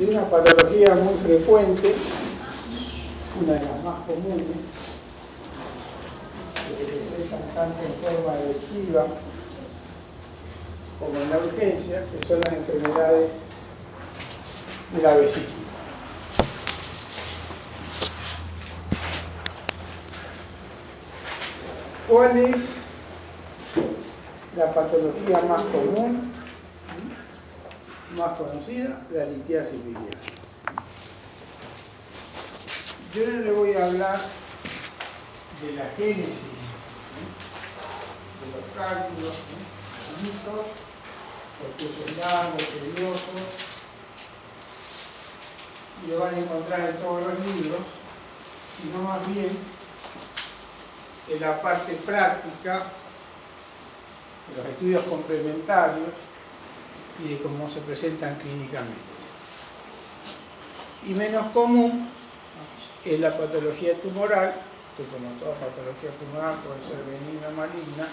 de una patología muy frecuente, una de las más comunes, que se presentan tanto en forma electiva como en la urgencia, que son las enfermedades de la vesícula. ¿Cuál es la patología más común, más conocida? La litiasis biliar. Yo no le voy a hablar de la génesis, de los cálculos, finitos, porque es largo, tedioso, y lo van a encontrar en todos los libros, sino más bien en la parte práctica, de los estudios complementarios y de cómo se presentan clínicamente. Y menos común es la patología tumoral, que como toda patología tumoral puede ser benigna o maligna,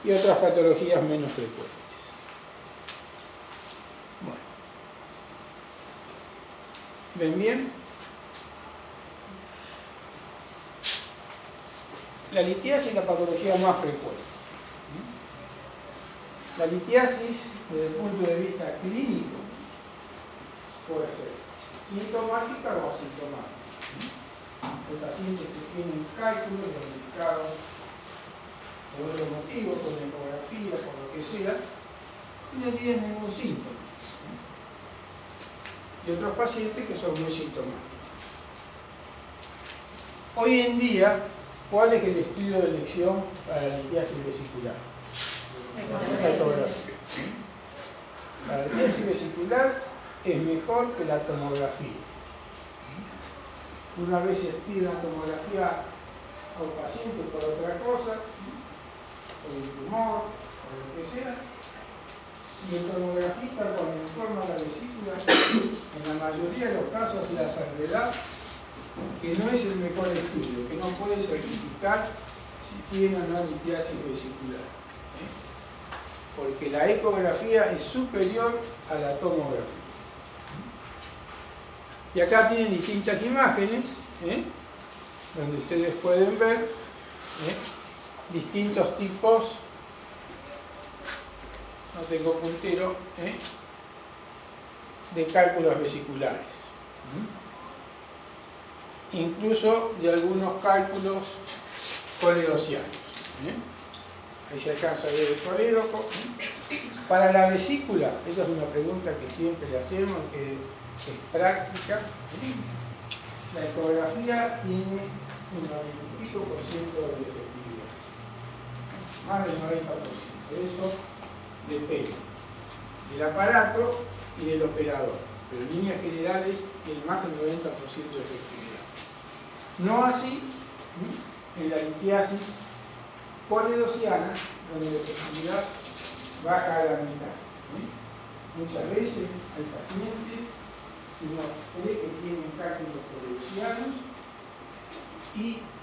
y otras patologías menos frecuentes. Bueno. ¿Ven bien? La litiasis es la patología más frecuente. La litiasis, desde el punto de vista clínico, puede ser sintomática o asintomática. Hay pacientes que tienen cálculos diagnosticados por otro motivo, por ecografía, por lo que sea, y no tienen ningún síntoma. Y otros pacientes que son muy sintomáticos. Hoy en día, ¿cuál es el estudio de elección para la litiasis vesicular? La ecografía. La litiasis vesicular es mejor que la tomografía. Una vez se pide una tomografía a un paciente por otra cosa, por un tumor, por lo que sea, y el tomografista cuando informa la vesícula, en la mayoría de los casos hace la salvedad que no es el mejor estudio, que no puede certificar si tiene o no litiasis vesicular. Porque la ecografía es superior a la tomografía. Y acá tienen distintas imágenes, donde ustedes pueden ver distintos tipos, no tengo puntero, de cálculos vesiculares. Incluso de algunos cálculos coledocianos. Ahí se alcanza a ver el colédoco. Para la vesícula, esa es una pregunta que siempre le hacemos, que es práctica. La ecografía tiene un 90% de efectividad, más del 90%. Eso depende del aparato y del operador, pero en líneas generales tiene más del 90% de efectividad. No así en la litiasis coledociana, donde la efectividad baja a la mitad. Muchas veces hay pacientes que uno cree que tienen cálculos coledocianos y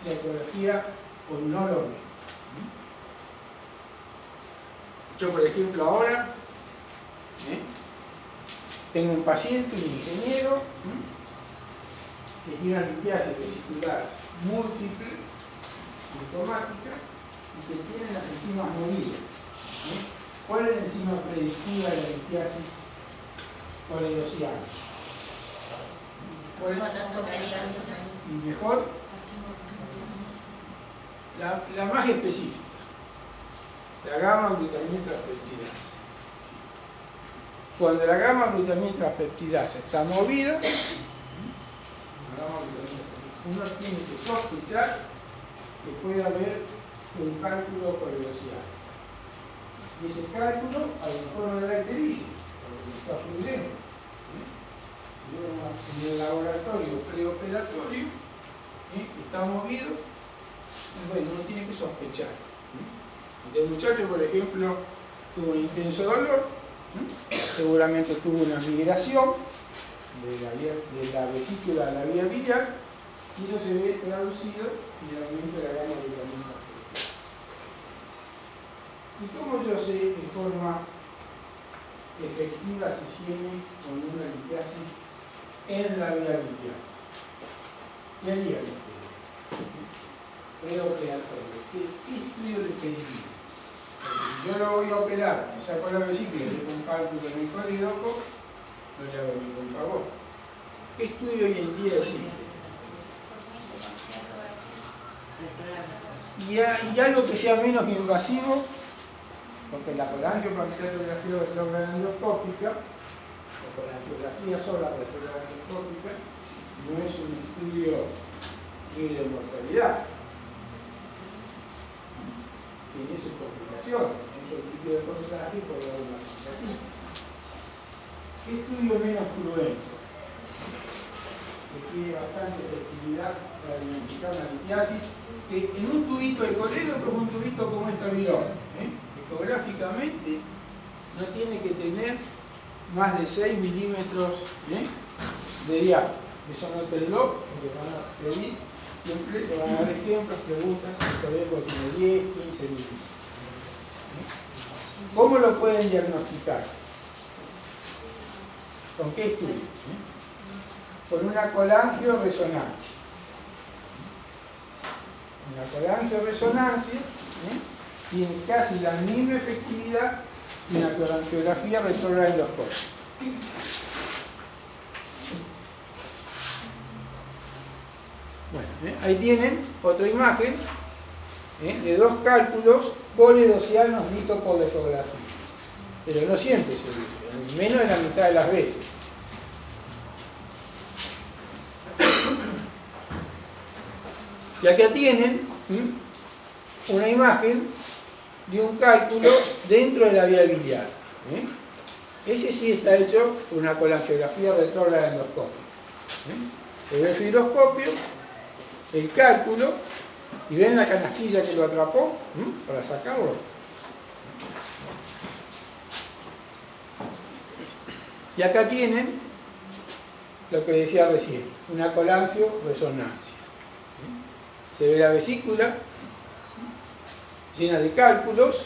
la ecografía o no lo ve. Yo, por ejemplo, ahora tengo un paciente, un ingeniero, que tiene una litiasis vesicular múltiple, sintomática, y que tiene las enzimas movidas. ¿Cuál es la enzima predictiva de la litiasis coledociana? Y mejor, la más específica, la gamma-glutamitrapeptidasa. Cuando la gamma-glutamitrapeptidasa está movida, uno tiene que sospechar que puede haber un cálculo coledociano. Y ese cálculo a lo mejor no le da ictericia, porque no está fluyendo. En el laboratorio preoperatorio está movido, y bueno, uno tiene que sospechar. El muchacho, por ejemplo, tuvo un intenso dolor, seguramente tuvo una migración de la vesícula a la vía biliar, y eso se ve traducido en el aumento de la gamma-glutamitrapeptidasa. ¿Y cómo yo sé en forma efectiva se tiene con una litiasis en la vía biliar. ¿Qué haría el estudio? Preoperatorio. ¿Qué estudio le pediría? Porque si yo lo voy a operar, me saco la vesícula y le hago un cálculo en el colédoco, no le hago ningún favor. ¿Qué estudio hoy en día existe? Y algo que sea menos invasivo, porque la colangiopapilografía retrogranulotópica, o colangiografía sola retrogranulotópica, no es un estudio de mortalidad. Tiene sus complicaciones, es un tipo de porcentaje por la complicación. ¿Qué estudio menos cruento? Que tiene bastante efectividad para identificar una litiasis, que en un tubito de colédoco es un tubito como esta virón. Ecográficamente no tiene que tener más de 6 milímetros de diámetro. Eso no te lo porque van a pedir, siempre te van a dar ejemplos, preguntas, el colédoco tiene 10, 15 milímetros. ¿Cómo lo pueden diagnosticar? ¿Con qué estudio? Con una colangioresonancia. Una colangioresonancia tiene casi la misma efectividad que una colangiografía retrogranulotópica. Bueno, ahí tienen otra imagen de dos cálculos poledocianos vistos por la ecografía. Pero no siempre se usa, menos de la mitad de las veces. Y acá tienen una imagen de un cálculo dentro de la vía biliar. Ese sí está hecho por una colangiografía retrogranulotópica. Se ve el fibroscopio, el cálculo, y ven la canastilla que lo atrapó para sacarlo. Y acá tienen lo que decía recién, una colangioresonancia. Se ve la vesícula llena de cálculos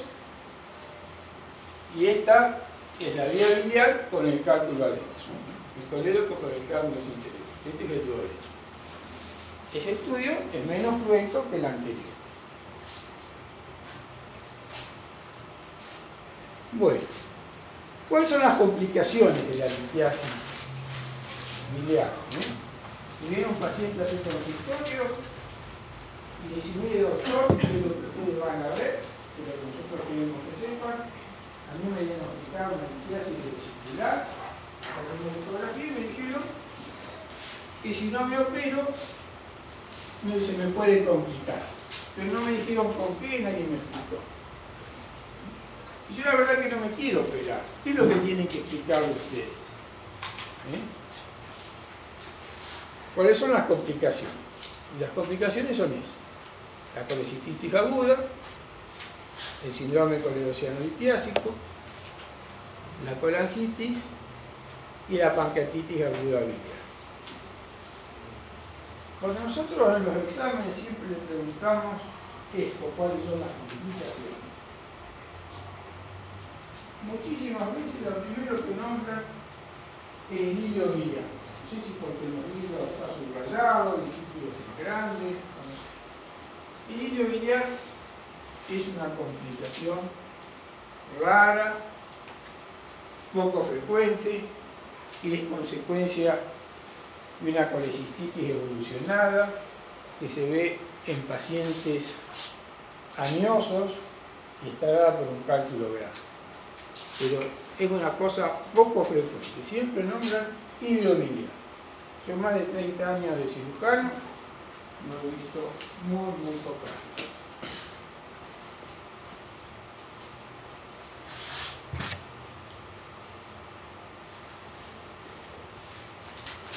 y esta es la vía biliar con el cálculo adentro, el colédoco con el cálculo interior. Este es el duodeno. Ese estudio es menos cruento que el anterior. Bueno, ¿cuáles son las complicaciones de la litiasis biliar? Si viene un paciente a su consultorio y dice, mire doctor, que es lo que ustedes van a ver, que lo que nosotros queremos que sepan, a mí me diagnosticaron una litiasis vesicular, sacando la ecografía y me dijeron que si no me opero, se me puede complicar. Pero no me dijeron con qué, nadie me explicó. Y yo la verdad que no me quiero operar. ¿Qué es lo que tienen que explicarle ustedes? ¿Cuáles son las complicaciones? Y las complicaciones son esas. La colecistitis aguda, el síndrome coledociano litiásico, la colangitis y la pancreatitis aguda biliar. Cuando nosotros en los exámenes siempre le preguntamos esto, cuáles son las complicaciones. Muchísimas veces lo primero que nombran es el hilo biliar. No sé si porque en los libros está subrayado, el sitio es grande. El hilo biliar es una complicación rara, poco frecuente y es consecuencia de una colecistitis evolucionada que se ve en pacientes añosos y está dada por un cálculo grave. Pero es una cosa poco frecuente. Siempre nombran hilo biliar. Yo más de 30 años de cirujano no lo he visto muy pocas veces.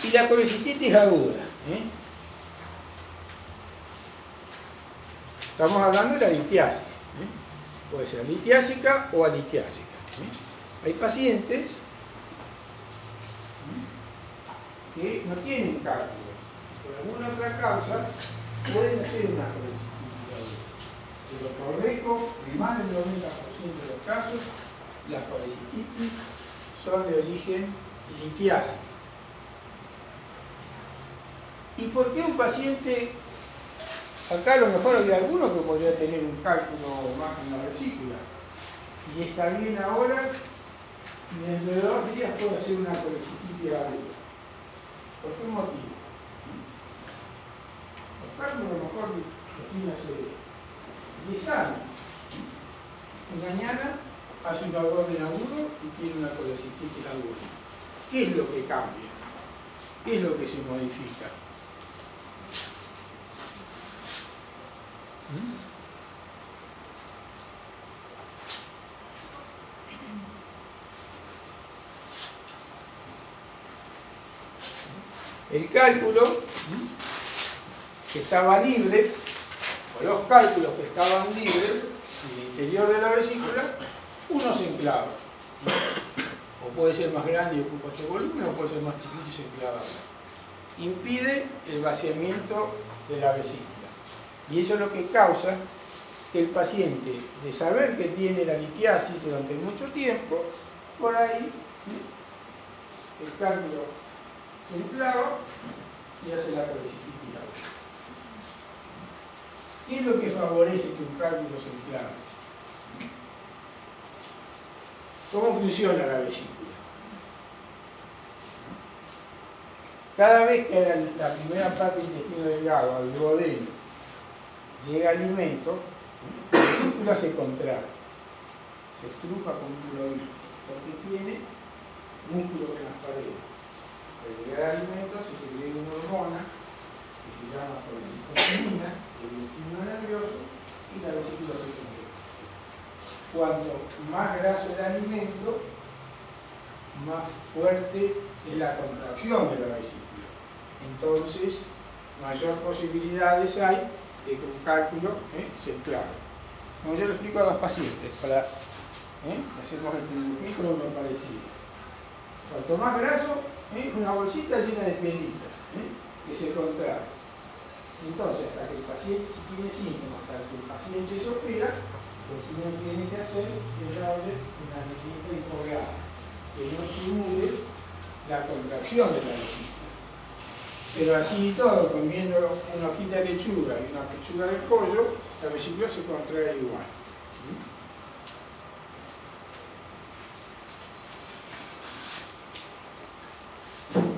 Y la colecistitis aguda. Estamos hablando de la litiasis. Puede ser litiásica o alitiásica. Hay pacientes que no tienen cálculo. Por alguna otra causa pueden hacer una colecistitis aguda. Pero por récord, en más del 90% de los casos, la colecistitis son de origen litiásico. ¿Y por qué un paciente, acá a lo mejor hay alguno que podría tener un cálculo más en la vesícula, y está bien ahora, y dentro de 2 días puede hacer una colecistitis aguda? ¿Por qué motivo? Los cálculos a lo mejor los tiene hace 10 años. Y mañana hace un abdomen agudo y tiene una colecistitis aguda. ¿Qué es lo que cambia? ¿Qué es lo que se modifica? El cálculo que estaba libre, o los cálculos que estaban libres en el interior de la vesícula, uno se enclava. O puede ser más grande y ocupa este volumen, o puede ser más chiquito y se enclava. Impide el vaciamiento de la vesícula. Y eso es lo que causa que el paciente, de saber que tiene la litiasis durante mucho tiempo, por ahí el cálculo se enclava y hace la colecistitis aguda. ¿Qué es lo que favorece que un cálculo se enclave? ¿Cómo funciona la vesícula? Cada vez que la primera parte del intestino delgado, al duodeno, llega alimento, la vesícula se contrae, se estruja con un globito, porque tiene músculos en las paredes. Al llegar alimento se segrega una hormona que se llama colecistocinina, el estímulo nervioso, y la vesícula se contrae. Cuanto más graso el alimento, más fuerte es la contracción de la vesícula. Entonces, mayor posibilidades hay de que un cálculo se enclave. Como yo lo explico a los pacientes, hacemos el dibujito o lo parecido. Cuanto más graso, una bolsita llena de piedritas que se contrae. Entonces, hasta que el paciente, si tiene síntomas, hasta que el paciente se opera, lo que uno tiene que hacer es darle una medida hipoglásica que no estimule la contracción de la vesícula. Pero así y todo, comiendo una hojita de lechuga y una pechuga de pollo, la vesícula se contrae igual.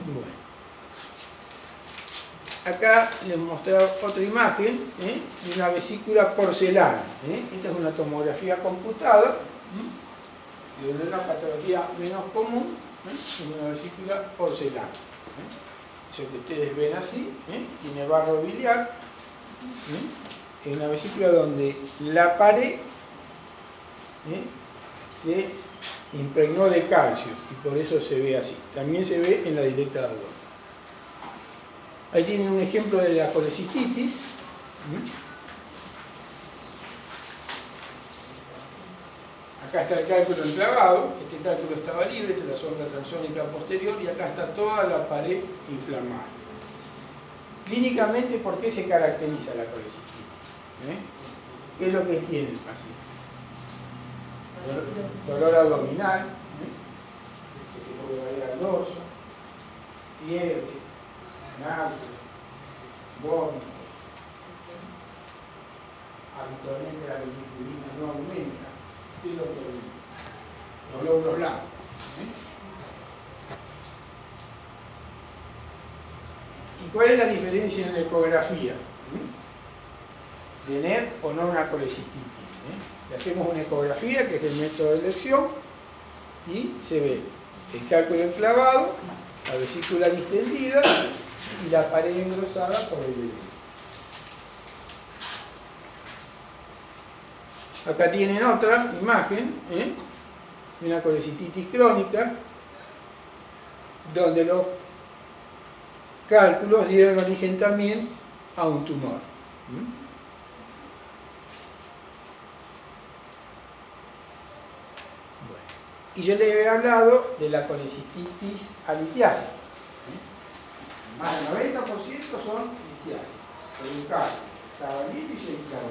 Bueno. Acá les mostré otra imagen de una vesícula porcelana. Esta es una tomografía computada de una patología menos común, es una vesícula porcelana. Eso que ustedes ven así, tiene barro biliar, es una vesícula donde la pared se impregnó de calcio y por eso se ve así. También se ve en la directa de abdomen. Ahí tienen un ejemplo de la colecistitis. Acá está el cálculo enclavado, este cálculo estaba libre, esta es la sonda transónica posterior y acá está toda la pared inflamada. Clínicamente, ¿por qué se caracteriza la colecistitis? ¿Qué es lo que tiene el paciente? Dolor abdominal, que se puede variar al dorso, fiebre, náuseas, vómitos. Habitualmente la veniculina no aumenta. ¿Qué es lo que aumenta? Los glóbulos blancos. ¿Y cuál es la diferencia en la ecografía? Tener o no una colecistitis. Le hacemos una ecografía, que es el método de elección, y se ve el cálculo enclavado, la vesícula distendida y la pared engrosada por el veneno. Acá tienen otra imagen de una colecistitis crónica, donde los cálculos dieron origen también a un tumor. Y yo les he hablado de la colecistitis alitiásica. Más del 90% son litiásica, por un cálculo. Estaba listo y se enclavó.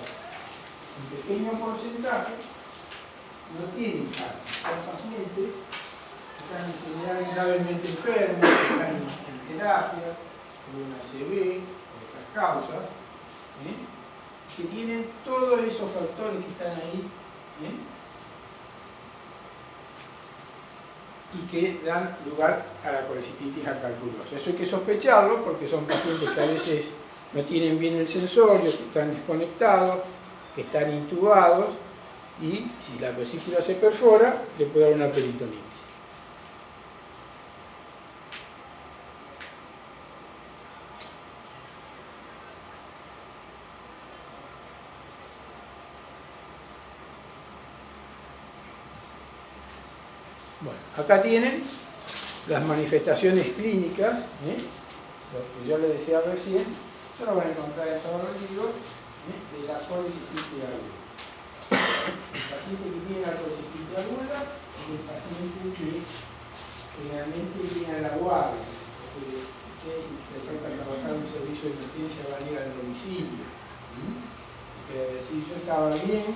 Un pequeño porcentaje no tienen cálculo. Son pacientes están en general gravemente enfermos, que están en terapia, por una ACV, por otras causas, que tienen todos esos factores que están ahí, y que dan lugar a la colecistitis acalculosa. Eso hay que sospecharlo porque son pacientes que a veces no tienen bien el sensorio, que están desconectados, que están intubados, y si la vesícula se perfora, le puede dar una peritonitis. Bueno, acá tienen las manifestaciones clínicas, lo que yo les decía recién, se lo van a encontrar en todos los libros, de la colecistitis aguda. El paciente que tiene la colecistitis aguda es el paciente que generalmente viene a la guardia, porque ustedes que toca trabajar en un servicio de emergencia van a ir al domicilio, y que decir, yo estaba bien,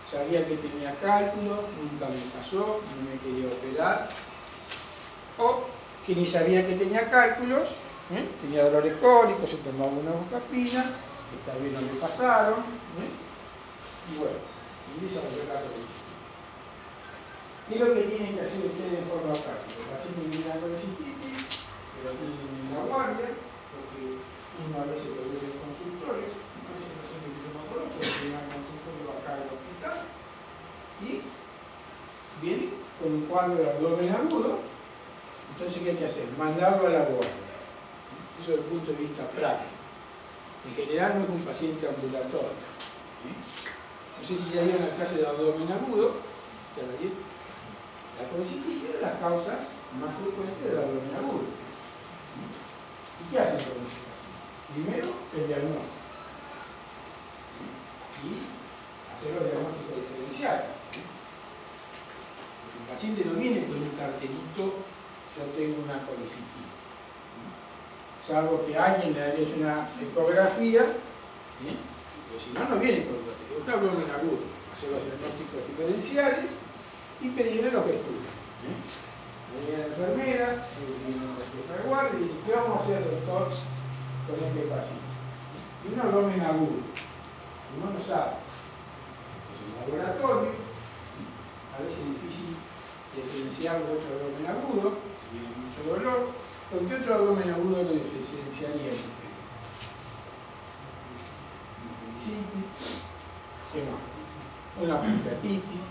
sabía que tenía cálculo, nunca me pasó, no me quería operar, o que ni sabía que tenía cálculos, tenía dolores cólicos, se tomaba una bucapina, que también no le pasaron, y bueno, y desarrolló la colecistitis. ¿Qué es lo que tienen que hacer ustedes en forma práctica? El paciente viene a la colecistitis, pero tienen en la guardia, porque uno a veces lo ve en el consultorio, entonces el paciente que yo no conozco, que viene al consultorio acá al hospital, y viene con un cuadro de abdomen agudo. Entonces, ¿qué hay que hacer? Mandarlo a la guardia. Eso desde el punto de vista práctico. En general no es un paciente ambulatorio. No sé si ya vieron la clase de abdomen agudo, la colecistitis es de las causas más frecuentes del abdomen agudo. ¿Y qué hacen con ese paciente? Primero, el diagnóstico. Y hacer los diagnósticos diferenciales. Porque el paciente no viene con un cartelito, yo tengo una colecistitis. Salvo que alguien le haya hecho una ecografía, pero si no, no viene con un cartelito. Un abdomen agudo. Hacer los diagnósticos diferenciales y pedirle los estudios. Viene la enfermera, viene la jefa de guardia y dice, ¿qué vamos a hacer, doctor, con este paciente? Y un abdomen agudo. Uno no sabe. Es un laboratorio, a veces es difícil diferenciarlo de otro abdomen agudo, tiene mucho dolor. ¿Con qué otro abdomen agudo lo diferenciaríamos? Una apendicitis, ¿qué más? Una pancreatitis.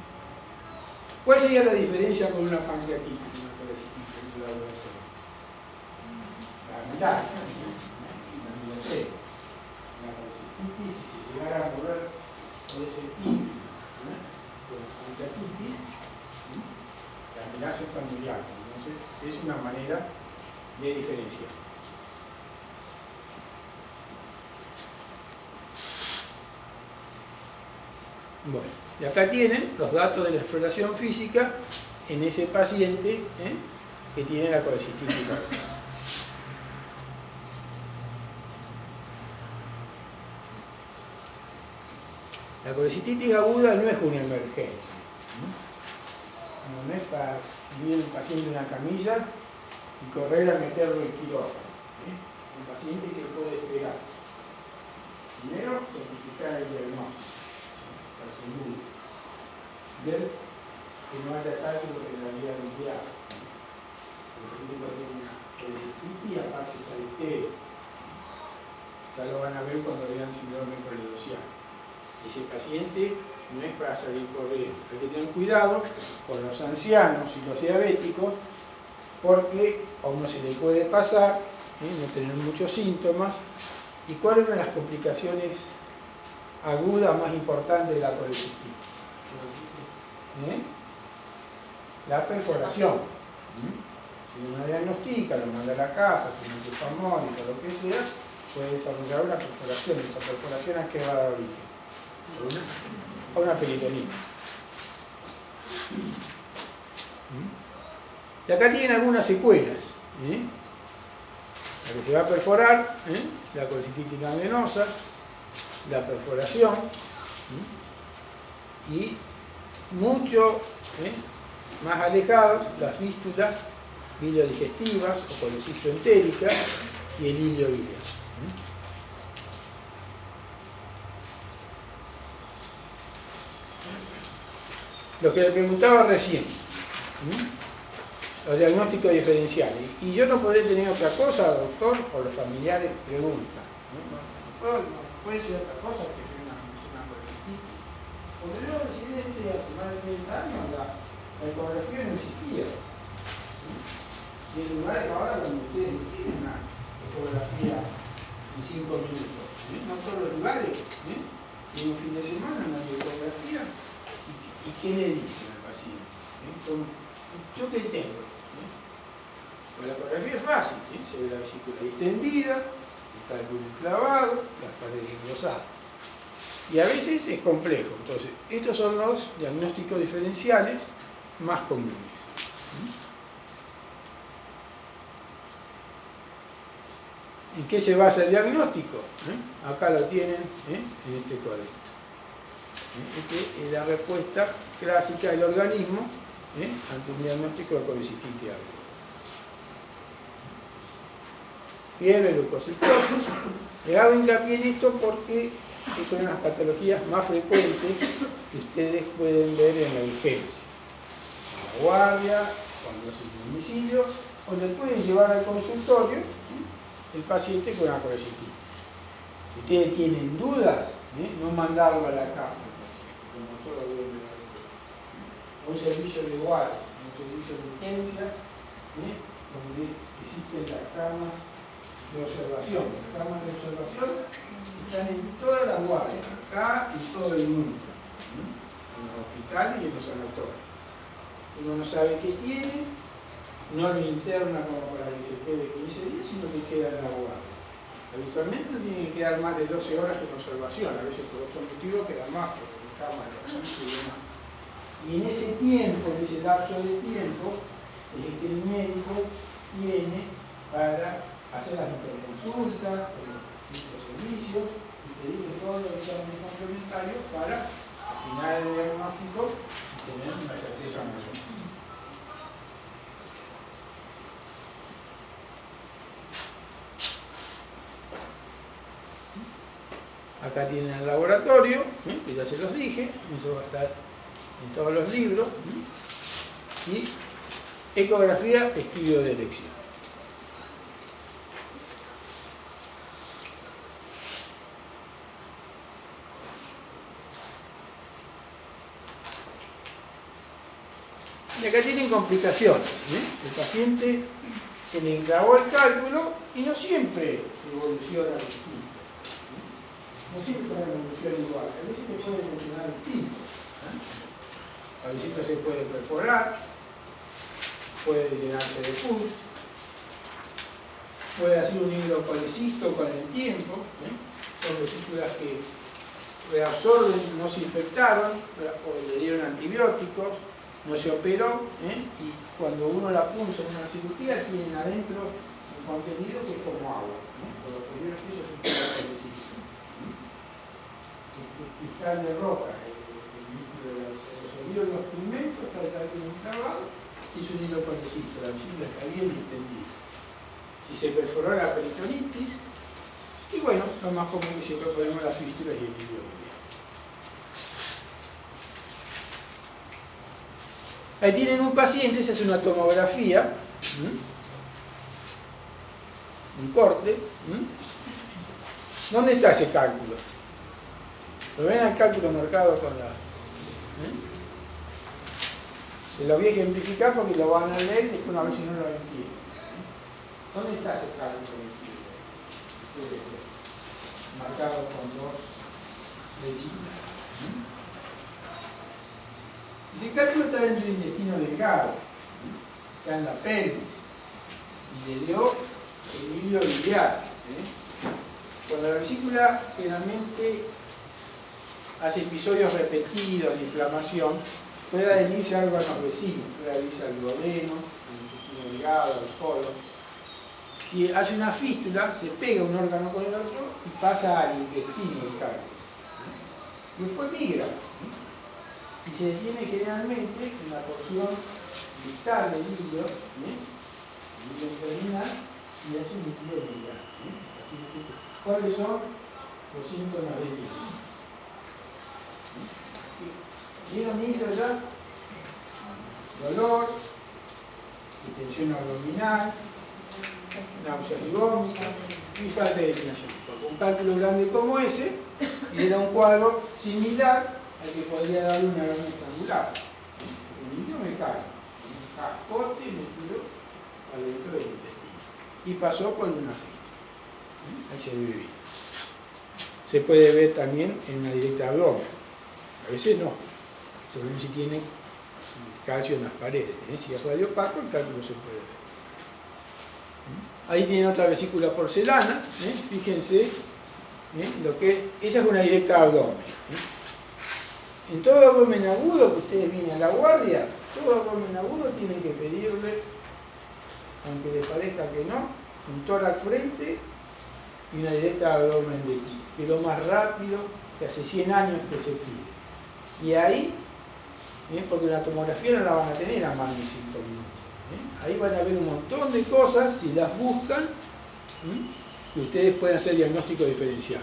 ¿Cuál sería la diferencia con una pancreatitis? Una colecistitis en el laboratorio. La mitad. La colecistitis, si se llegara a mover, puede ser típica. Con la pancreatitis, la amenaza está muy alta. Entonces, es una manera de diferenciar. Bueno, y acá tienen los datos de la exploración física en ese paciente que tiene la colecistitis aguda. La colecistitis aguda no es una emergencia. No es para ir un paciente en una camilla y correr a meterlo en quirófano. Un paciente que puede esperar. Primero, certificar el diagnóstico. Estar seguro. Ver que no haya cálculo en la vía del diablo. Por ejemplo, tiene una colecistitis y aparte está estéril. Ya lo van a ver cuando vean síndrome coledociano. Ese paciente no es para salir corriendo. Hay que tener cuidado con los ancianos y los diabéticos porque a uno se le puede pasar, no tener muchos síntomas. ¿Y cuál es una de las complicaciones agudas más importantes de la colecistitis? La perforación. Si uno diagnostica, lo manda a la casa, tiene un sulfamónico, lo que sea, puede desarrollar una perforación. Esa perforación es que va a dar origen a una peritonitis. Y acá tienen algunas secuelas. La que se va a perforar, la colecistitis ganglionosa, la perforación, y mucho Más alejados, las fístulas biliodigestivas o colecistoentéricas y el hilio biliar. Lo que le preguntaba recién, los diagnósticos diferenciales. Y yo no podré tener otra cosa, doctor, o los familiares preguntan. No puede ser otra cosa que una colecitis. Porque yo residente hace más de 30 años la ecografía no existía. Y en lugares ahora donde ustedes tienen una ecografía en 5 minutos. No todos los lugares. Y un fin de semana una ecografía. ¿Y qué le dicen al paciente? ¿Yo qué tengo? Pues la ecografía es fácil. Se ve la vesícula distendida, el cálculo clavado, las paredes engrosadas. Y a veces es complejo. Entonces, estos son los diagnósticos diferenciales más comunes. ¿En qué se basa el diagnóstico? Acá lo tienen en este cuadrito. Esta es la respuesta clásica del organismo ante un diagnóstico de colecistitis aguda. Fiebre, leucocitosis. Le hago hincapié en esto porque son las patologías más frecuentes que ustedes pueden ver en la urgencia. En la guardia, cuando es un domicilio, o le pueden llevar al consultorio el paciente con una colecistitis. Si ustedes tienen dudas, no mandarlo a la casa, como todo bien. Un servicio de guardia, un servicio de urgencia, donde existen las camas de observación. Las camas de observación están en toda la guardia, acá y todo el mundo, en los hospitales y en los sanatorios. Uno no sabe qué tiene, no lo interna como para que se quede 15 días, sino que queda en la guardia. Habitualmente no tiene que quedar más de 12 horas en observación, a veces por otro motivo queda más, porque en cama de y demás. Y en ese tiempo, en ese lapso de tiempo, es que el médico tiene para hacer las interconsultas, los servicios y pedirle todos los exámenes complementarios para afinar el diagnóstico y tener una certeza mayor. Acá tienen el laboratorio, que ya se los dije, eso va a estar en todos los libros. Y ecografía, estudio de elección. Y acá tienen complicaciones. El paciente se le enclavó el cálculo y no siempre evoluciona distinto. No siempre evoluciona igual. A veces puede evolucionar distinto. A veces se puede perforar, puede llenarse de pus, puede hacer un hidrocolecisto con el tiempo. Son vesículas que reabsorben, no se infectaron, o le dieron antibióticos, no se operó, y cuando uno la punza en una cirugía tienen adentro un contenido que es como agua. Por lo que eso es un hidrocolecisto. El cristal de roca, de los pigmentos, está el cálculo enclavado y es un hidrocolecisto, la vesícula está bien distendida. Si se perforó la peritonitis, y bueno, lo más común que siempre ponemos las fístulas y el hilio biliar. Ahí tienen un paciente, se hace una tomografía, un corte. ¿Dónde está ese cálculo? ¿Lo ven al cálculo marcado con la...? Se lo voy a ejemplificar porque lo van a leer y después a ver si no lo entienden. ¿Dónde está ese cálculo? Marcado con dos flechitas. Ese cálculo está dentro del intestino delgado, está en la pelvis, y le dio el hilio biliar. Cuando la vesícula generalmente hace episodios repetidos de inflamación, puede adherirse algo a los vecinos, puede adherirse al duodeno, al intestino delgado, al colon, y hace una fístula, se pega un órgano con el otro y pasa al intestino el cálculo. Después migra y se detiene generalmente en la porción cristal del hilo, el hilo terminal, y hace un líquido miliar. ¿Cuáles son los síntomas del hilo? ¿Vieron hilo ya? Dolor, distensión abdominal, náuseas y vómitos y falta de definición. Un cálculo grande como ese era un cuadro similar al que podría dar una hernia estrangular. El hilo me cae, un cascote metido adentro del intestino y pasó por una fecha. Ahí se debe ver. Se puede ver también en una directa abdomen. A veces no, según si tiene calcio en las paredes. Si es radio opaco, el cálculo se puede ver. Ahí tienen otra vesícula porcelana, fíjense, esa es una directa abdomen. En todo abdomen agudo que ustedes vienen a la guardia, todo abdomen agudo tienen que pedirle, aunque les parezca que no, un tórax frente y una directa abdomen de aquí, que es lo más rápido que hace 100 años que se pide. Y ahí, porque la tomografía no la van a tener a más de 5 minutos. Ahí van a ver un montón de cosas, si las buscan, que ustedes pueden hacer diagnóstico diferencial.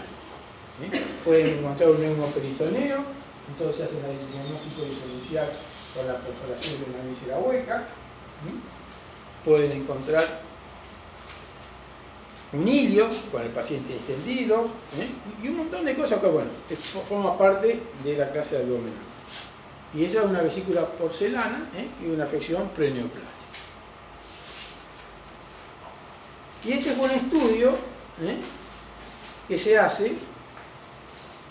Pueden encontrar un neumoperitoneo, entonces hacen el diagnóstico diferencial con la perforación de una víscera hueca. Pueden encontrar un hilio con el paciente extendido, y un montón de cosas que, bueno, que forma parte de la clase de abdomen. Y esa es una vesícula porcelana y una afección preneoplásica. Y este es un estudio que se hace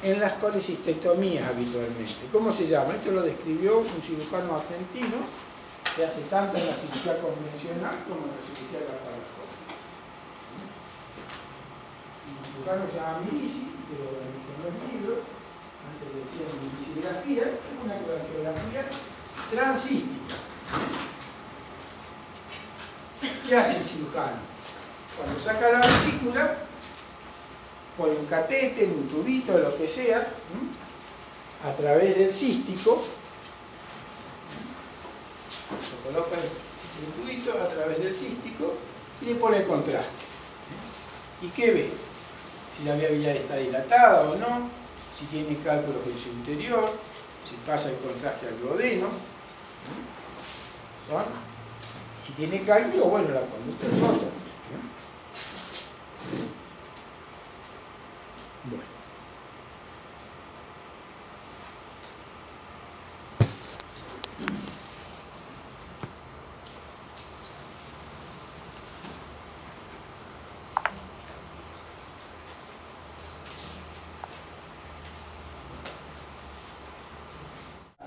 en las colecistectomías habitualmente. ¿Cómo se llama? Esto lo describió un cirujano argentino que hace tanto en la cirugía convencional como en la cirugía laparoscópica. Un cirujano se llama Milici, que lo mencionó en el libro, antes le decían milicigrafía, es una coleografía transística. ¿Qué hace el cirujano? Cuando saca la vesícula, pone un catéter, un tubito, lo que sea, a través del cístico, se coloca el tubito a través del cístico y le pone el contraste. ¿Y qué ve? Si la vía biliar está dilatada o no, si tiene cálculos en su interior, si pasa el contraste al duodeno, si tiene cálculo, bueno, la conducta es otra. Bueno.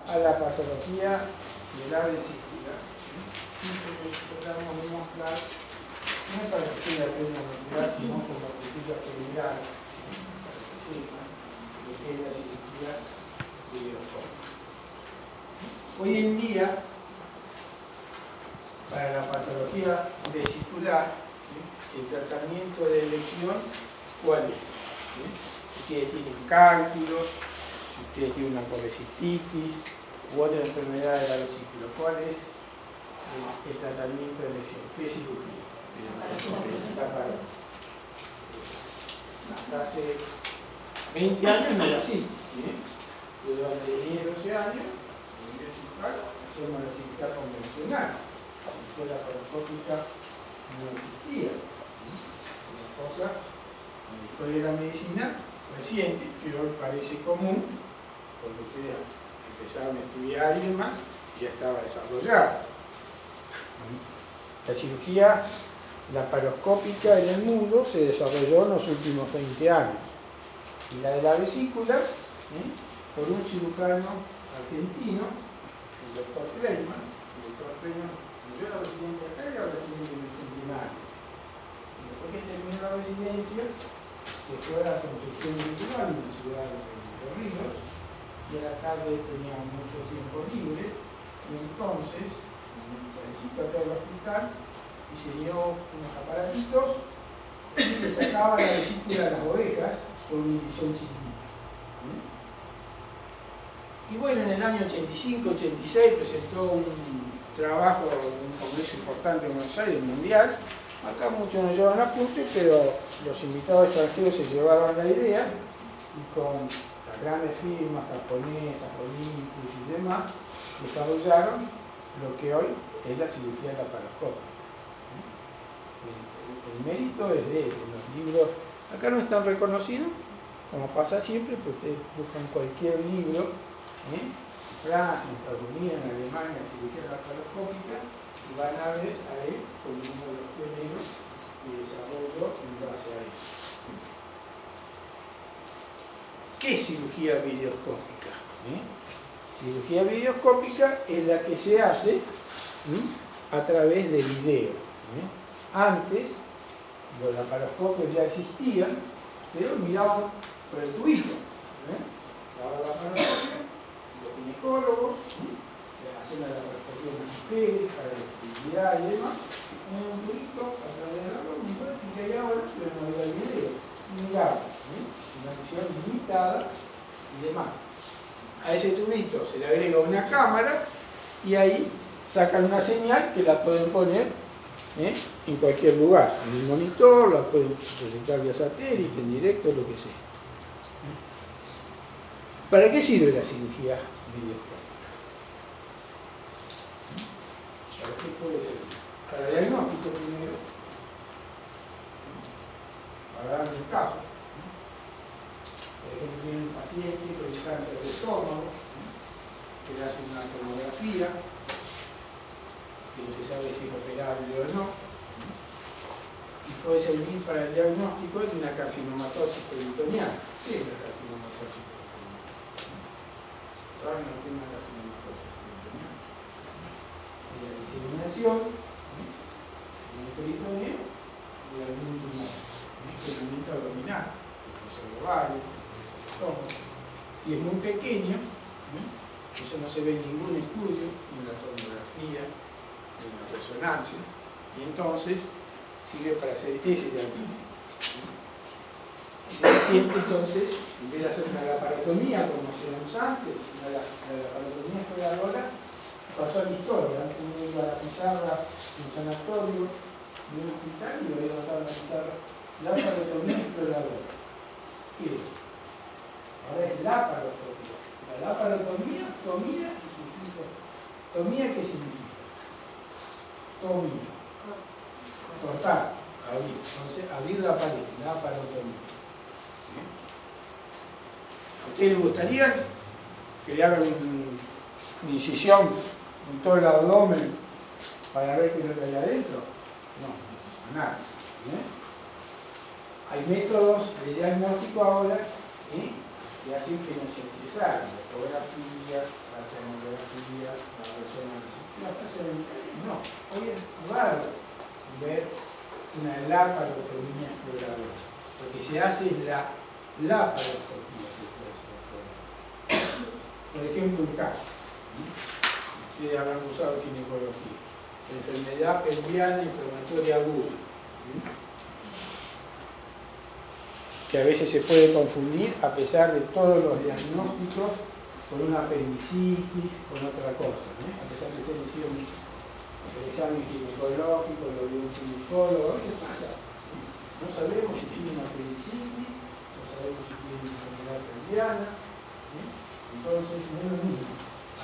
A la patología de la vesícula, tratamos de mostrar no para que sea pena molecular, sino como cultura general, lo que es la cirugía ureoscópica. Hoy en día, para la patología vesicular, el tratamiento de elección, ¿cuál es? Si ustedes tienen cálculos, si ustedes tienen una colecistitis u otra enfermedad de la vesícula, ¿cuál es el tratamiento de elección? ¿Qué cirugía? Hasta hace 20 años no era así, durante 10, 12 años hacemos la cirugía convencional, la escuela laparoscópica no existía. Una cosa en la historia de la medicina reciente, que hoy parece común, porque ustedes empezaron a estudiar y demás, ya estaba desarrollada. La cirugía laparoscópica en el mundo se desarrolló en los últimos 20 años. Y la de la vesícula, por un cirujano argentino, el doctor Kleiman. El doctor Kleiman murió la residencia acá y la residencia en el Centenario. Y después que terminó la residencia, se fue a la construcción cultural en la ciudad de Los Ríos, y a la tarde tenía mucho tiempo libre, y entonces, en un trencito acá del hospital, diseñó unos aparatitos y le sacaba la vesícula a las ovejas con una incisión chiquita. Y bueno, en el año 85-86 presentó un trabajo, un congreso importante en Buenos Aires, mundial. Acá muchos no llevan apunte, pero los invitados extranjeros se llevaron la idea y con las grandes firmas japonesas, Olympus y demás, desarrollaron lo que hoy es la cirugía laparoscópica. El mérito es de los libros, acá no están reconocidos, como pasa siempre, porque ustedes buscan cualquier libro, en Francia, en Estados Unidos, en Alemania, cirugía laparoscópica, y van a ver a él como uno de los pioneros de desarrollo en base a eso. ¿Qué es cirugía videoscópica? Cirugía videoscópica es la que se hace a través de video. Antes, los laparoscopios ya existían, pero miraban por el tubito. Ahora la laparoscopia, los ginecólogos hacen la laparoscopia de las mujeres para la fertilidad y demás, ponen un tubito a través de la lógica y que hay ahora, pero no había el video. Miraban, una visión limitada y demás. A ese tubito se le agrega una cámara y ahí sacan una señal que la pueden poner en cualquier lugar, en el monitor, la pueden proyectar vía satélite, en directo, lo que sea. ¿Para qué sirve la cirugía videoscópica? ¿Para qué puede servir? Para diagnóstico primero, para dar un caso. Por ejemplo, tiene un paciente con cáncer de estómago, que le hace una tomografía, que no se sabe si es operable o no, y puede servir para el diagnóstico de una carcinomatosis peritoneal. ¿Qué es la carcinomatosis peritoneal? Todavía no tiene una carcinomatosis peritoneal. Es la diseminación en el peritoneo de algún tumor, que aumenta abdominal, el ovario, el estómago, y es muy pequeño, eso no se ve en ningún estudio, ni en la tomografía, ni en la resonancia, y entonces sirve para hacer ese diagnóstico. Ese paciente entonces, en vez de hacer una laparotomía como hacíamos antes, la laparotomía exploradora pasó a la historia. Antes uno iba a la pizarra en un sanatorio de un hospital y lo iba a notar en la pizarra laparotomía exploradora. ¿Qué es? Ahora es laparoscopia. La laparotomía, tomía y significa. ¿Tomía qué significa? Tomía. Cortar, abrir. Entonces, abrir la pared, laparotomía. ¿A ustedes les gustaría que le hagan una incisión en todo el abdomen para ver qué es lo que hay adentro? No, a nada. Hay métodos de diagnóstico ahora que hacen que no sea necesario. La ecografía, la tomografía, la resonancia. La tasa no, hoy es raro ver una laparotomía exploradora. Lo que se hace es la laparoscopia. Por ejemplo, un caso. Ustedes habrán usado ginecología. Enfermedad pelviana inflamatoria aguda. Que a veces se puede confundir, a pesar de todos los diagnósticos, con una apendicitis, con otra cosa. A pesar de que ustedes hicieron el examen ginecológico, lo de un ginecólogo, ¿qué pasa? No sabemos si tiene una apendicitis, no sabemos si tiene una enfermedad pelviana. Entonces, no es lo mismo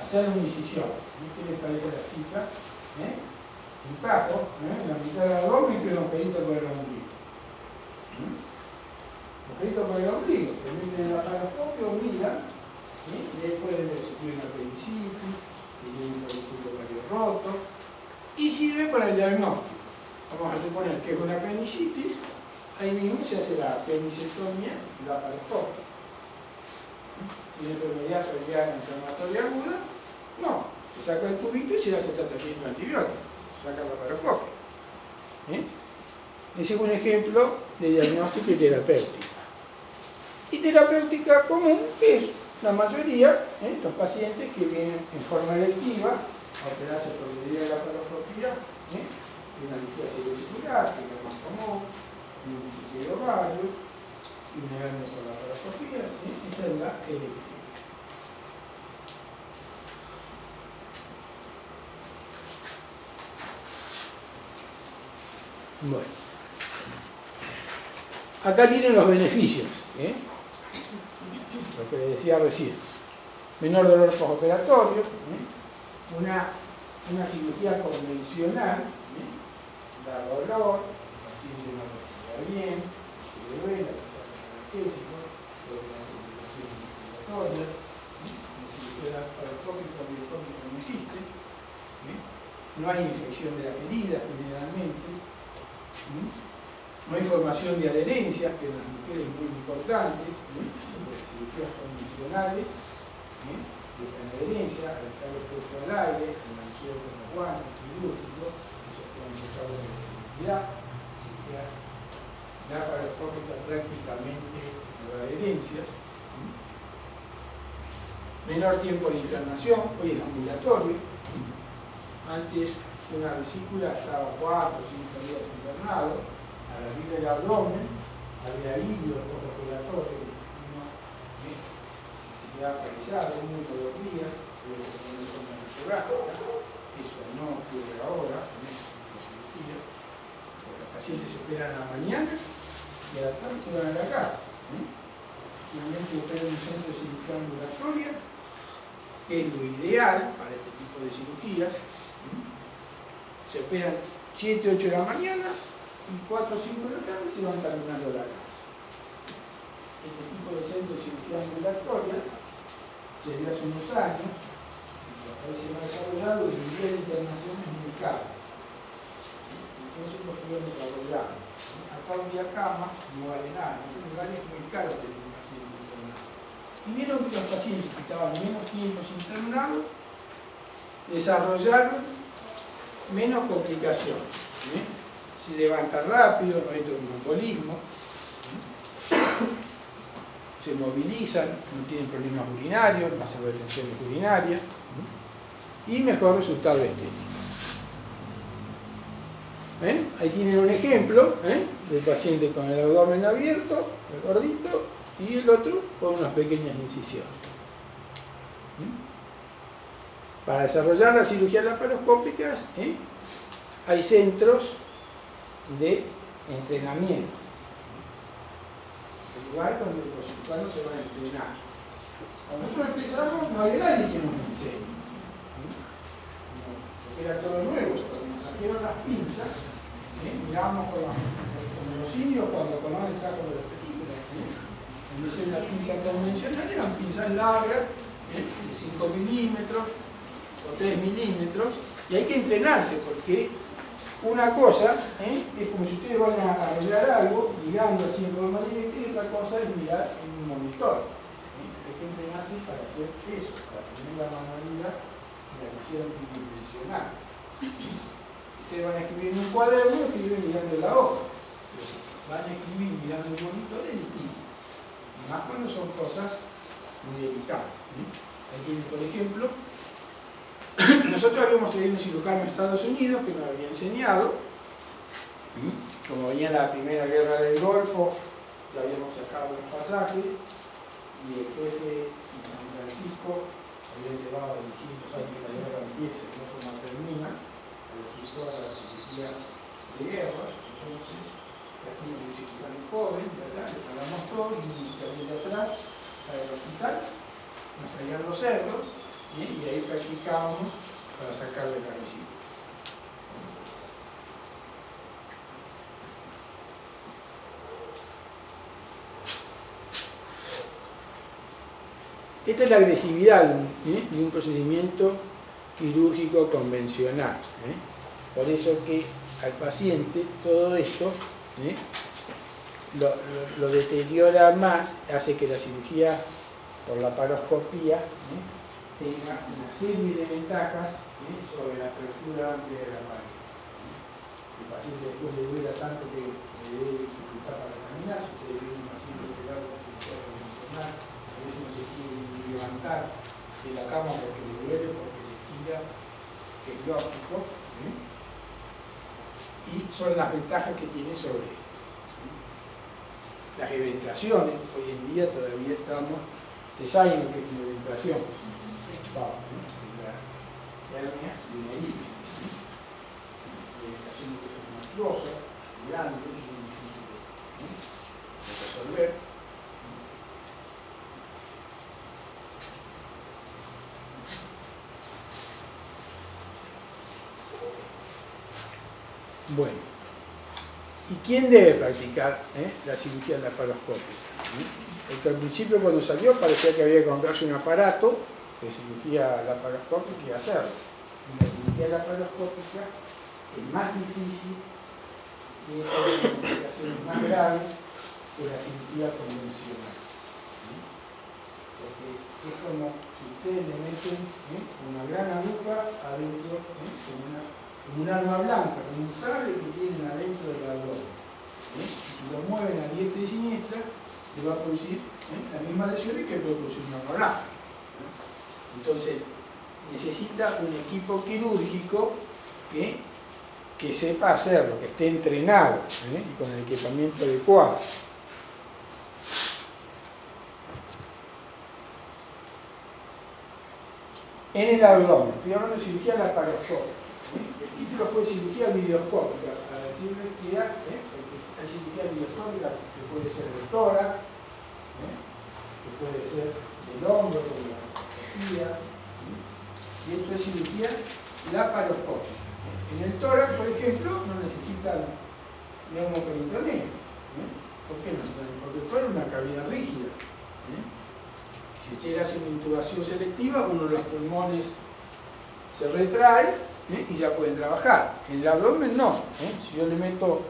hacer una incisión. ¿Qué les parece la cifra? Un tajo, en la mitad del abdomen y un agujerito por el ombligo. Agujerito por el ombligo, que meten el laparoscopio, miran, y ahí pueden ver si tiene una apendicitis, si tiene un folículo ovario roto, y sirve para el diagnóstico. Vamos a suponer que es una apendicitis, ahí mismo se hace la apendicectomía laparoscópica. ¿Tiene enfermedad pelviana inflamatoria aguda? No, se saca el tubito y se le hace tratamiento antibiótico, se saca la laparoscopia. Ese es un ejemplo de diagnóstico y terapéutica. Y terapéutica común, que es la mayoría, los pacientes que vienen en forma electiva a operarse por medida de la laparoscopia, una lipoacidosis vesicular, que es la más común, un disquero ovario, y una hernia por la laparoscopia, esa es la electiva. Bueno, acá tienen los beneficios, lo que les decía recién. Menor dolor postoperatorio, una cirugía convencional, da dolor, el paciente no respira bien, se le duele, pasa analgésico, puede tener complicaciones respiratorias, la cirugía laparoscópica no existe, no hay infección de las heridas generalmente, no hay formación de adherencias, que en las mujeres es muy importante, las cirugías convencionales, buscan adherencia, al estar expuesto al aire, al manoseo con los guantes quirúrgicos, eso puede empezar la sensibilidad, cirugía laparoscópica prácticamente no da adherencias. Menor tiempo de internación, hoy es ambulatorio. Antes una vesícula estaba 4 o 5 días internado, al abrir el abdomen, había alivio postoperatorio, necesidad paralizada, 1 o 2 días, luego se pone en forma nasogástrica. Eso no ocurre ahora con esta cirugía, porque los pacientes se operan a la mañana y a la tarde se van a la casa. Finalmente operan en un centro de cirugía ambulatoria, que es lo ideal para este tipo de cirugías. Se operan 7, 8 de la mañana y 4 o 5 de la tarde se van caminando a la casa. Este tipo de centro de cirugía ambulatoria se dio hace unos años, en los países más desarrollados, el nivel de internación es muy caro. Entonces lo fueron desarrollando. Acá un día cama no vale nada, en otros lugares es muy caro tener un paciente internado. Y vieron que los pacientes que estaban menos tiempo internados desarrollaron menos complicaciones. Se levantan rápido, no entra un embolismo, se movilizan, no tienen problemas urinarios, no hacen retenciones urinarias y mejor resultado estético. ¿Ven? Ahí tienen un ejemplo del paciente con el abdomen abierto, el gordito, y el otro con unas pequeñas incisiones. Para desarrollar las cirugías laparoscópicas hay centros de entrenamiento, el lugar donde los cirujanos se van a entrenar. Cuando nosotros empezamos no había nadie que nos enseñe, porque era todo nuevo. Cuando nos trajeron las pinzas, mirábamos como los indios cuando Colón trajo de las películas. En vez de una pinza convencional eran pinzas largas, de 5 milímetros o 3 milímetros, y hay que entrenarse porque una cosa es como si ustedes van a arreglar algo mirando así en forma directa, y otra cosa es mirar en un monitor. Hay que entrenarse para hacer eso, para tener la manualidad y la visión tridimensional. Ustedes van a escribir en un cuaderno, escriben mirando la hoja. Van a escribir mirando el monitor en el tiempo. Más cuando son cosas muy delicadas. Aquí, por ejemplo, nosotros habíamos traído un cirujano de Estados Unidos que nos había enseñado, como venía la primera guerra del Golfo, ya habíamos sacado los pasajes, y el jefe de San Francisco había llevado a distintos años que la guerra empieza y no como termina, a la cirugía de guerra. Entonces, aquí un cirujano joven, de allá, le pagamos todos, y se de atrás, para el hospital, nos traían los cerdos, y ahí practicábamos para sacarle la vesícula. Esta es la agresividad de un procedimiento quirúrgico convencional. Por eso que al paciente todo esto lo deteriora más, hace que la cirugía por la laparoscopía tenga una serie de ventajas sobre la apertura amplia de la pared. El paciente después le duela tanto que le debe dificultad para caminar. Si ustedes ven un paciente operado con cirugía convencional, a veces no se quiere ni levantar de la cama porque le duele, porque le tira el óptico, y son las ventajas que tiene sobre él. Las eventraciones, hoy en día todavía estamos, ustedes saben lo que es una eventración, la hernia de una herida, la eventración monstruosa, Bueno, ¿y quién debe practicar la cirugía laparoscópica? Porque al principio cuando salió parecía que había que comprarse un aparato de cirugía laparoscópica y hacerlo. Y la cirugía laparoscópica es más difícil y tiene complicaciones más graves que la cirugía convencional. Porque es como si ustedes le meten una gran aguja adentro, como un arma blanca, como un sable que tienen adentro del abdomen. Y si lo mueven a diestra y siniestra, se va a producir las mismas lesiones que puede producir un arma blanca. Entonces, necesita un equipo quirúrgico que sepa hacerlo, que esté entrenado y con el equipamiento adecuado. En el abdomen, estoy hablando de cirugía laparoscópica. El título fue cirugía videoscópica, para decirles que hay cirugía videoscópica que puede ser del tórax, que puede ser del hombro, como la laparoscopía, y esto es cirugía laparoscópica. En el tórax, por ejemplo, no necesitan neumoperitoneo. ¿Por qué no? Porque el tórax es una cavidad rígida. Si usted hace una intubación selectiva, uno de los pulmones se retrae y ya pueden trabajar. En el abdomen no. Si yo le meto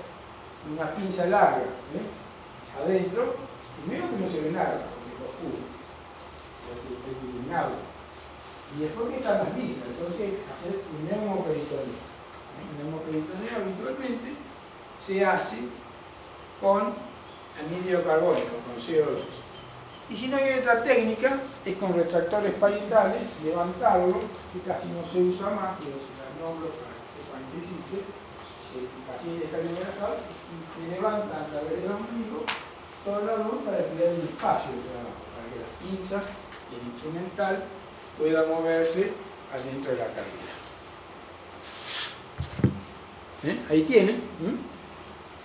una pinza larga adentro, primero que no se ve nada, porque es oscuro, porque es iluminado. Y después que está más lisa, entonces hacer un neumoperitoneo. El neumoperitoneo habitualmente se hace con anhídrido carbónico, con CO2. Y si no hay otra técnica, es con retractores parietales, levantarlo, que casi no se usa más, pero se las nombro para que sepan que existe. El paciente está bien relajado y se levanta a través del ombligo todo el abdomen para crear un espacio de trabajo, para que las pinzas y el instrumental puedan moverse adentro de la cavidad. Ahí tienen.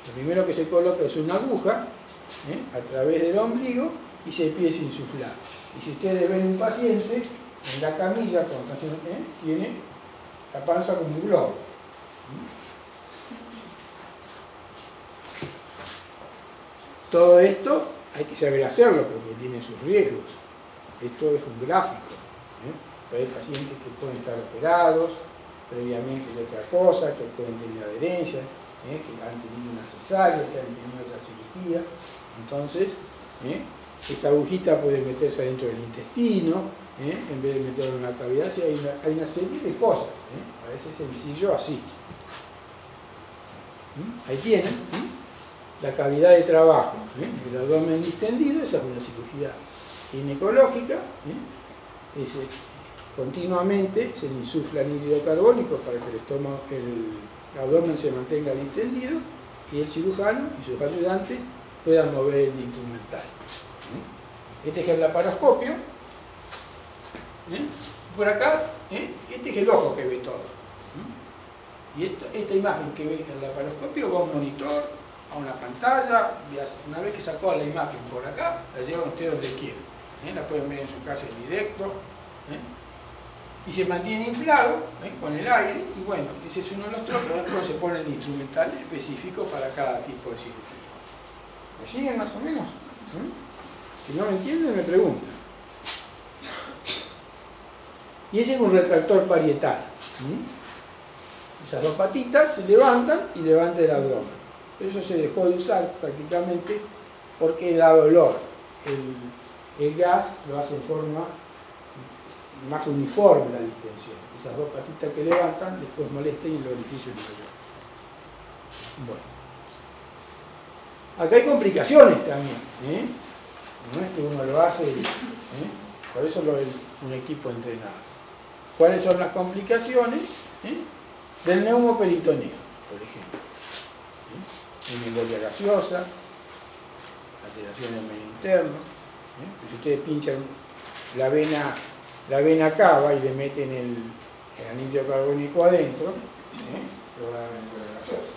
Lo primero que se coloca es una aguja a través del ombligo y se empieza a insuflar. Y si ustedes ven un paciente en la camilla, tiene la panza como un globo. Todo esto hay que saber hacerlo porque tiene sus riesgos. Esto es un gráfico. Pero hay pacientes que pueden estar operados previamente de otra cosa, que pueden tener adherencia, que han tenido una cesárea, que han tenido otra cirugía. Entonces, esta agujita puede meterse adentro del intestino, en vez de meterlo en la cavidad. Sí, hay una serie de cosas. Parece sencillo así. Ahí tienen la cavidad de trabajo. El abdomen distendido, esa es una cirugía ginecológica. Continuamente se le insufla anhídrido carbónico para que el abdomen se mantenga distendido y el cirujano y sus ayudantes puedan mover el instrumental. Este es el laparoscopio. Por acá, este es el ojo que ve todo. Y esta imagen que ve el laparoscopio va a un monitor, a una pantalla. Una vez que sacó la imagen por acá, la llevan ustedes donde quieran. La pueden ver en su casa en directo. Y se mantiene inflado con el aire. Y bueno, ese es uno de los trozos donde se pone el instrumental específico para cada tipo de cirugía. ¿Me siguen más o menos? Si no me entienden, me preguntan. Y ese es un retractor parietal. Esas dos patitas se levantan y levantan el abdomen. Pero eso se dejó de usar prácticamente porque da dolor. El gas lo hace en forma más uniforme la distensión. Esas dos patitas que levantan después molestan y el orificio mayor. Bueno. Acá hay complicaciones también. No es que uno lo hace, por eso un equipo entrenado. ¿Cuáles son las complicaciones? Del neumoperitoneo, por ejemplo. Una embolia gaseosa, alteración del medio interno. Si ustedes pinchan la vena cava y le meten el anhídrido carbónico adentro, lo van a ver en embolia gaseosa.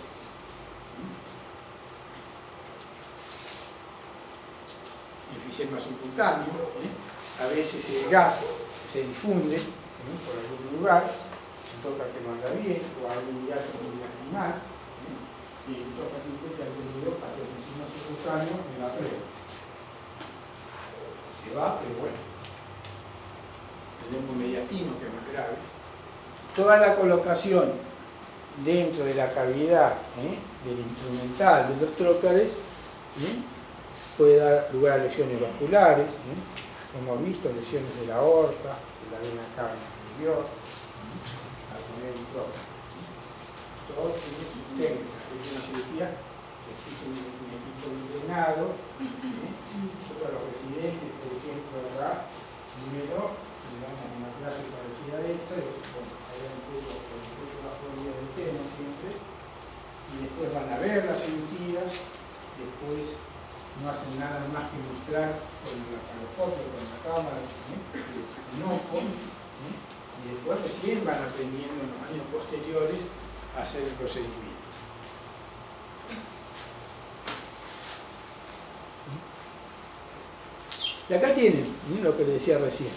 Enfisema subcutáneo, a veces el gas se difunde por algún lugar, se toca que no anda bien, o algún hiato muy animal, Y estos pacientes que han tenido patrocinios cirujano en la prueba. Se va, pero bueno. El hemomediatino, que es más grave. Toda la colocación dentro de la cavidad del instrumental de los trócares puede dar lugar a lesiones vasculares. Hemos visto lesiones de la aorta, de la vena cava inferior, al poner un trócar. Todo tiene sus técnicas. Es una cirugía que existe un equipo entrenado. Nosotros los residentes, por ejemplo, acá, primero le damos una clase parecida a esta, y bueno, hay un poco bajo el día del tema siempre, y después van a ver las cirugías, después no hacen nada más que mostrar con el laparoscopio, con la cámara, el ojo, y después recién van aprendiendo en los años posteriores a hacer el procedimiento. Y acá tienen lo que les decía recién.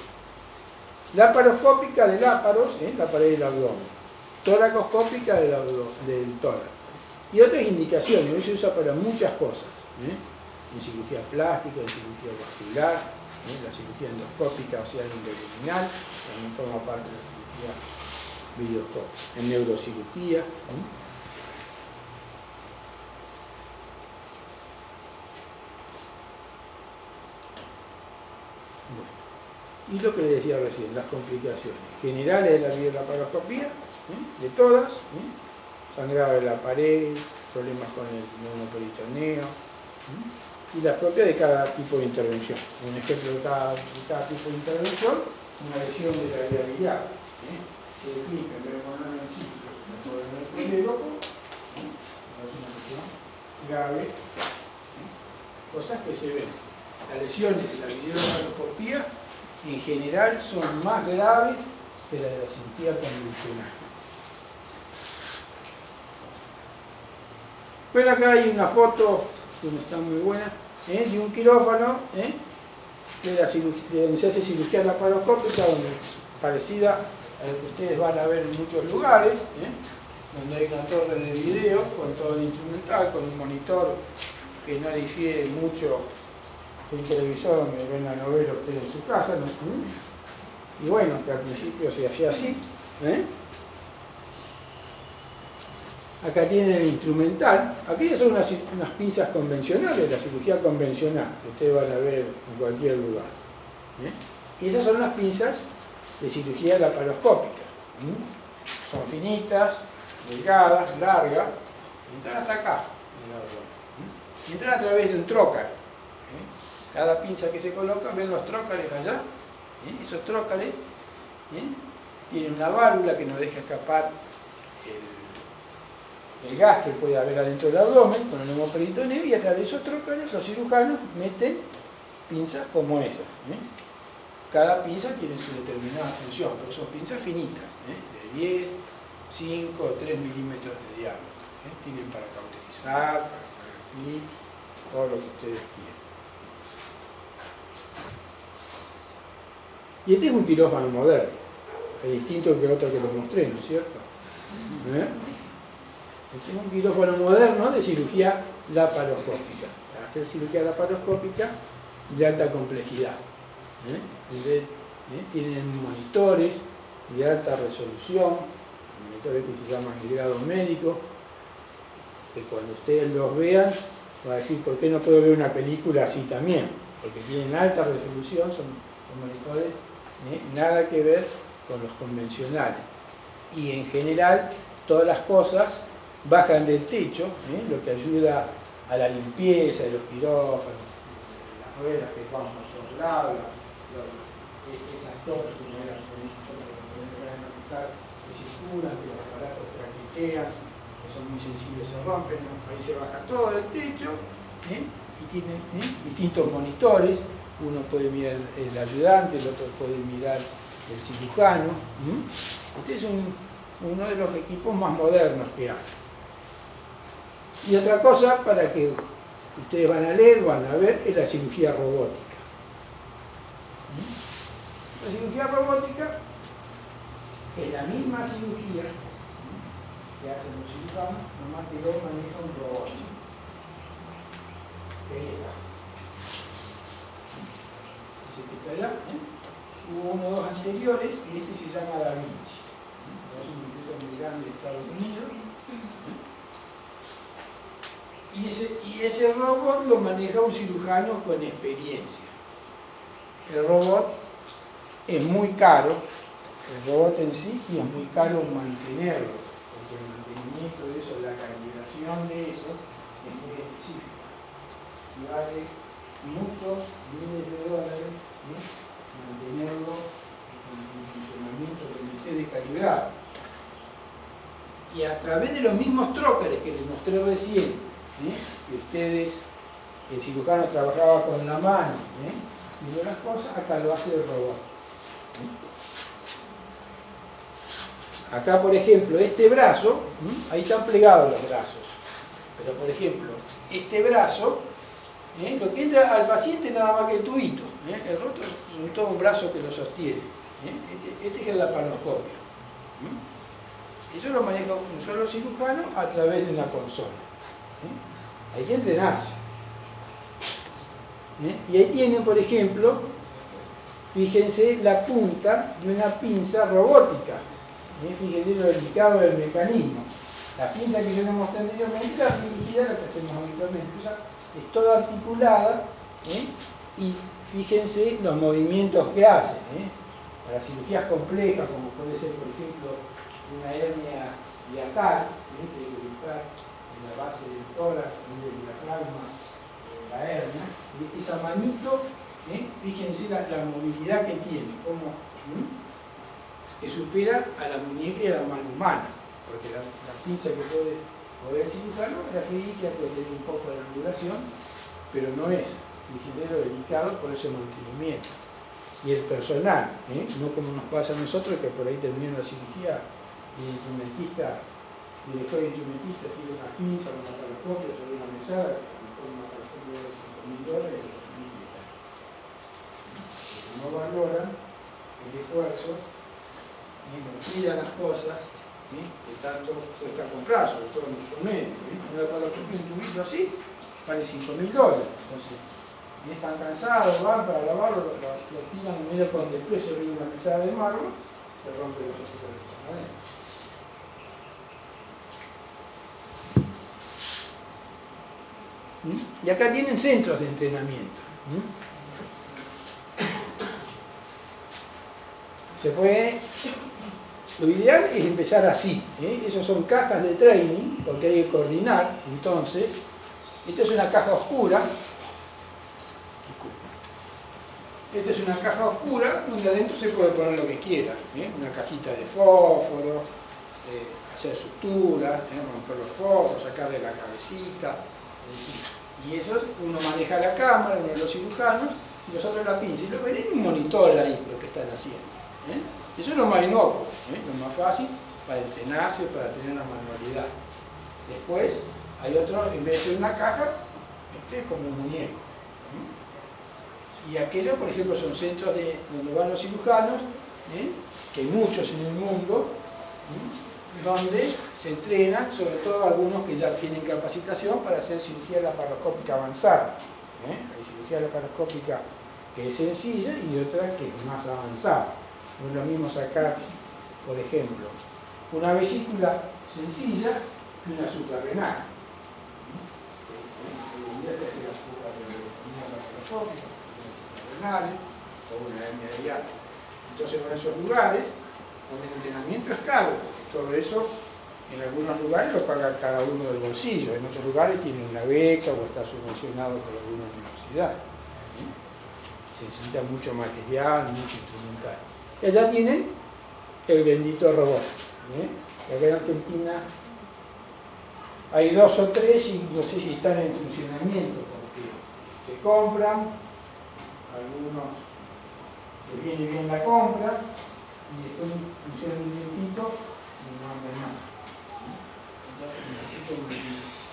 Laparoscópica del láparos, la pared del abdomen. Toracoscópica del tórax. Y otras indicaciones, hoy se usa para muchas cosas. En cirugía plástica, en cirugía vascular, la cirugía endoscópica, o sea, endobluminal, también forma parte de la cirugía videoscópica. En neurocirugía. Bueno. Y lo que les decía recién, las complicaciones generales de la videolaparoscopía, de todas, sangrado de la pared, problemas con el neumoperitoneo, y las propias de cada tipo de intervención. Un ejemplo de cada tipo de intervención, una lesión de la vía biliar, que explica en vez de poner en el sitio, mejor en el colédoco, es una lesión grave, cosas que se ven. Las lesiones de la videolaparoscopía en general son más graves que las de la cirugía convencional. Pero acá hay una foto que no está muy buena, de un quirófano de donde se hace cirugía laparoscópica, parecida a lo que ustedes van a ver en muchos lugares, donde hay una torre de video con todo el instrumental, con un monitor que no difiere mucho de un televisor donde ven la novela ustedes en su casa, ¿no? Y bueno, que al principio se hacía así. Acá tienen el instrumental. Aquellas son unas pinzas convencionales de la cirugía convencional, que ustedes van a ver en cualquier lugar. Y esas son las pinzas de cirugía laparoscópica. Son finitas, delgadas, largas, y entran hasta acá, y entran a través de un trócar. Cada pinza que se coloca, ven los trócares allá, esos trócares tienen una válvula que no deja escapar el gas que puede haber adentro del abdomen con el hemoperitoneo, y a través de esos trócares los cirujanos meten pinzas como esas. Cada pinza tiene su determinada función, pero son pinzas finitas, de 10, 5 o 3 milímetros de diámetro. Tienen para cauterizar, para poner clip, todo lo que ustedes quieran. Y este es un quirófano moderno, es distinto que el otro que lo mostré, ¿no es cierto? Este es un quirófano moderno de cirugía laparoscópica, para hacer cirugía laparoscópica de alta complejidad. Tienen monitores de alta resolución, monitores que se llaman de grado médico, que cuando ustedes los vean van a decir, ¿por qué no puedo ver una película así también? Porque tienen alta resolución, son monitores nada que ver con los convencionales. Y en general todas las cosas bajan del techo, lo que ayuda a la limpieza de los quirófanos, las ruedas que van por todos lados, esas torres que no eran que circulan, que los aparatos traquetean, que son muy sensibles, se rompen, ahí se baja todo del techo, y tienen distintos monitores. Uno puede mirar el ayudante, el otro puede mirar el cirujano. Este es uno de los equipos más modernos que hay. Y otra cosa, para que ustedes van a leer, van a ver, es la cirugía robótica. La cirugía robótica es la misma cirugía que hacen los cirujanos, nomás que lo maneja un robot. Ahí está. Ese que está allá, Hubo uno o dos anteriores y este se llama Da Vinci. Es una empresa muy grande de Estados Unidos. Y ese robot lo maneja un cirujano con experiencia. El robot es muy caro, el robot en sí, y es muy caro mantenerlo, porque el mantenimiento de eso, la calibración de eso, es muy específica. Y vale muchos miles de dólares mantenerlo en funcionamiento donde esté calibrado. Y a través de los mismos trócares que les mostré recién, que ustedes, el cirujano trabajaba con la mano, haciendo las cosas, acá lo hace el robot. Acá, por ejemplo, este brazo, ahí están plegados los brazos, pero por ejemplo, este brazo, lo que entra al paciente nada más que el tubito, el roto es todo un brazo que lo sostiene, este es el laparoscopio. Eso lo maneja un solo cirujano a través de una consola. Hay que entrenarse. Y ahí tienen, por ejemplo, fíjense la punta de una pinza robótica. Fíjense lo delicado del mecanismo. La pinza que yo les mostré anteriormente, la rígida, la que hacemos habitualmente, es toda articulada, y fíjense los movimientos que hace. Para cirugías complejas, como puede ser, por ejemplo, una hernia hiatal, que está en la base del tórax, en el diafragma, la hernia, esa manito, fíjense la movilidad que tiene, como que supera a la muñeca y a la mano humana, porque la pinza que puede mover el cirujano, la clínica puede tener un poco de angulación, pero no es ligero, delicado por ese mantenimiento. Y el personal, no como nos pasa a nosotros, que por ahí termina la cirugía y el instrumentista, director de instrumentista, tiene una pinza, un laparoscopio sobre una mesada, que pone un laparoscopio de $5.000 y no valoran el esfuerzo, no cuidan las cosas, que tanto cuesta comprar, sobre todo en nuestro medio. Un laparoscopio, un tubito así, vale $5.000. Entonces, están cansados, van para lavarlo, lo tiran en medio con el peso de una mesada de mármol, se rompe los ojos de esta manera. Y acá tienen centros de entrenamiento. Se puede, lo ideal es empezar así, esas son cajas de training, porque hay que coordinar. Entonces, esta es una caja oscura. Esta es una caja oscura donde adentro se puede poner lo que quiera, una cajita de fósforo, hacer suturas, romper los fósforos, sacarle la cabecita, y eso uno maneja la cámara, uno de los cirujanos, y los otros la pinza, y lo ven en un monitor ahí lo que están haciendo. Eso es lo más inocuo, lo más fácil para entrenarse, para tener una manualidad. Después hay otro, en vez de ser una caja, este es como un muñeco. Y aquellos, por ejemplo, son centros donde van los cirujanos, que hay muchos en el mundo, donde se entrenan, sobre todo algunos que ya tienen capacitación para hacer cirugía laparoscópica avanzada. Hay cirugía laparoscópica que es sencilla y otra que es más avanzada. No es lo mismo sacar, por ejemplo, una vesícula sencilla que una suprarrenal. Hoy en día se hace la suprarrenal laparoscópica, o una hernia de hiato. Entonces, en esos lugares donde el entrenamiento es caro, todo eso en algunos lugares lo paga cada uno del bolsillo, en otros lugares tiene una beca o está subvencionado por alguna universidad. Se necesita mucho material, mucho instrumental. Y allá tienen el bendito robot. Acá en Argentina hay 2 o 3 y no sé si están en funcionamiento porque se compran, algunos les viene bien la compra y después funcionan un tiempito y no andan más. Entonces necesito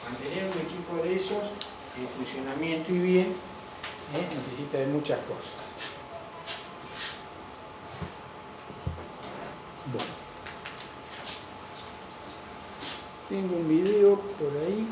mantener un equipo de esos en funcionamiento y bien, necesita de muchas cosas. Bueno. tengo un video por ahí.